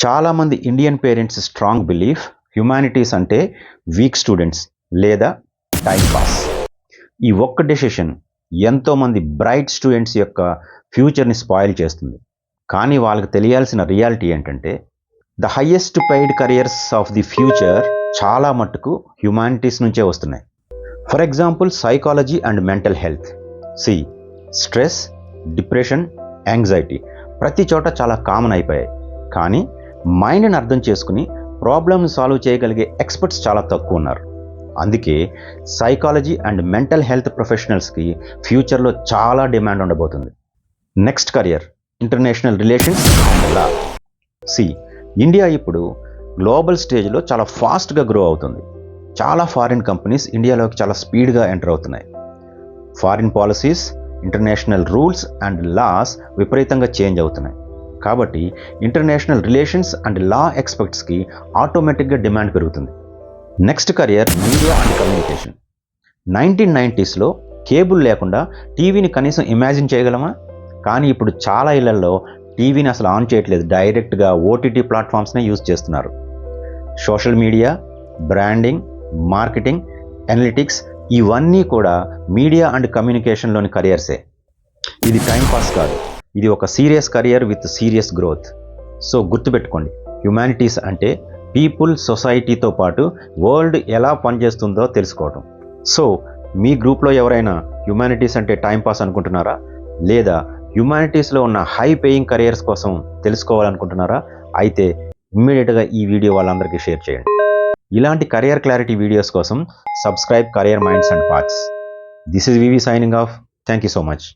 చాలామంది Indian parents strong belief humanities అంటే week students లేదా టైం పాస్. ఈ ఒక్క డెసిషన్ ఎంతోమంది బ్రైట్ స్టూడెంట్స్ యొక్క ఫ్యూచర్ని స్పాయిల్ చేస్తుంది. కానీ వాళ్ళకి తెలియాల్సిన రియాలిటీ ఏంటంటే the highest paid careers of the future చాలా మట్టుకు హ్యుమానిటీస్ నుంచే వస్తున్నాయి. For example psychology and mental health. Stress, depression, anxiety ప్రతి చోట చాలా కామన్ అయిపోయాయి. కానీ మైండ్ని అర్థం చేసుకుని ప్రాబ్లమ్ని సాల్వ్ చేయగలిగే ఎక్స్పర్ట్స్ చాలా తక్కువ ఉన్నారు. అందుకే సైకాలజీ అండ్ మెంటల్ హెల్త్ ప్రొఫెషనల్స్కి ఫ్యూచర్లో చాలా డిమాండ్ ఉండబోతుంది. Next career international relations and law. India ఇప్పుడు గ్లోబల్ స్టేజ్లో చాలా ఫాస్ట్గా గ్రో అవుతుంది. చాలా ఫారిన్ కంపెనీస్ ఇండియాలోకి చాలా స్పీడ్గా ఎంటర్ అవుతున్నాయి. Foreign policies, international rules and laws విపరీతంగా చేంజ్ అవుతున్నాయి. కాబట్టి ఇంటర్నేషనల్ రిలేషన్స్ అండ్ లా ఎక్స్పర్ట్స్కి ఆటోమేటిక్గా డిమాండ్ పెరుగుతుంది. Next career media and communication. 1990స్లో కేబుల్ లేకుండా టీవీని కనీసం ఇమాజిన్ చేయగలమా? కానీ ఇప్పుడు చాలా ఇళ్లలో టీవీని అసలు ఆన్ చేయట్లేదు, డైరెక్ట్గా ఓటీటీ ప్లాట్ఫామ్స్నే యూజ్ చేస్తున్నారు. Social media, branding, marketing, analytics ఇవన్నీ కూడా మీడియా అండ్ కమ్యూనికేషన్లోని కెరియర్సే. ఇది టైం పాస్ కాదు, ఇది ఒక serious career with serious growth. So గుర్తుపెట్టుకోండి, హ్యుమానిటీస్ అంటే పీపుల్, సొసైటీతో పాటు వరల్డ్ ఎలా పనిచేస్తుందో తెలుసుకోవటం. సో మీ గ్రూప్లో ఎవరైనా హ్యుమానిటీస్ అంటే టైం పాస్ అనుకుంటున్నారా, లేదా హ్యుమానిటీస్లో ఉన్న హై పేయింగ్ కెరియర్స్ కోసం తెలుసుకోవాలనుకుంటున్నారా? అయితే ఇమ్మీడియట్గా ఈ వీడియో వాళ్ళందరికీ షేర్ చేయండి. ఇలాంటి కెరియర్ క్లారిటీ వీడియోస్ కోసం subscribe career minds and paths. This is వివి signing off. Thank you so much.